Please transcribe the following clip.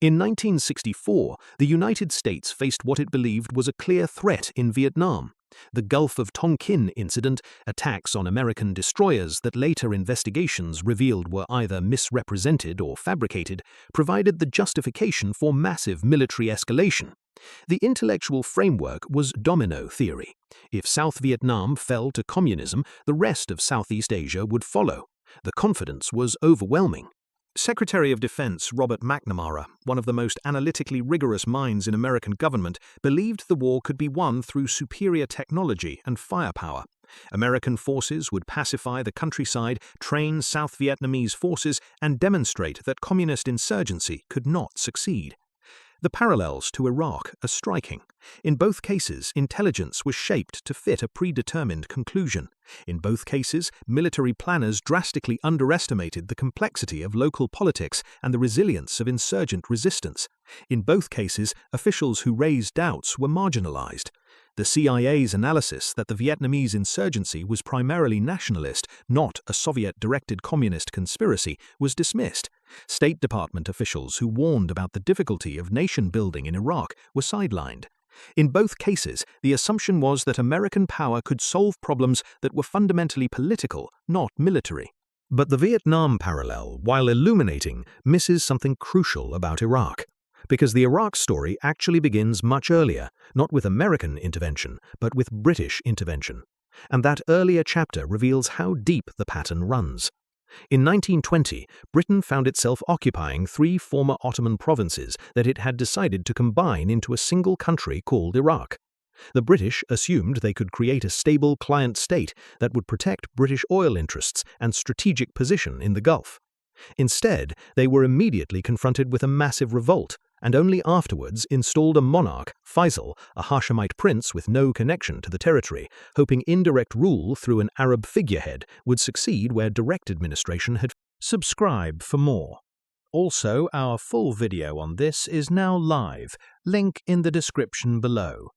In 1964, the United States faced what it believed was a clear threat in Vietnam. The Gulf of Tonkin incident, attacks on American destroyers that later investigations revealed were either misrepresented or fabricated, provided the justification for massive military escalation. The intellectual framework was domino theory. If South Vietnam fell to communism, the rest of Southeast Asia would follow. The confidence was overwhelming. Secretary of Defense Robert McNamara, one of the most analytically rigorous minds in American government, believed the war could be won through superior technology and firepower. American forces would pacify the countryside, train South Vietnamese forces, and demonstrate that communist insurgency could not succeed. The parallels to Iraq are striking. In both cases, intelligence was shaped to fit a predetermined conclusion. In both cases, military planners drastically underestimated the complexity of local politics and the resilience of insurgent resistance. In both cases, officials who raised doubts were marginalized. The CIA's analysis that the Vietnamese insurgency was primarily nationalist, not a Soviet-directed communist conspiracy, was dismissed. State Department officials who warned about the difficulty of nation-building in Iraq were sidelined. In both cases, the assumption was that American power could solve problems that were fundamentally political, not military. But the Vietnam parallel, while illuminating, misses something crucial about Iraq. Because the Iraq story actually begins much earlier, not with American intervention, but with British intervention. And that earlier chapter reveals how deep the pattern runs. In 1920, Britain found itself occupying 3 former Ottoman provinces that it had decided to combine into a single country called Iraq. The British assumed they could create a stable client state that would protect British oil interests and strategic position in the Gulf. Instead, they were immediately confronted with a massive revolt, and only afterwards installed a monarch, Faisal, a Hashemite prince with no connection to the territory, hoping indirect rule through an Arab figurehead would succeed where direct administration had. Subscribe for more. Also, our full video on this is now live, link in the description below.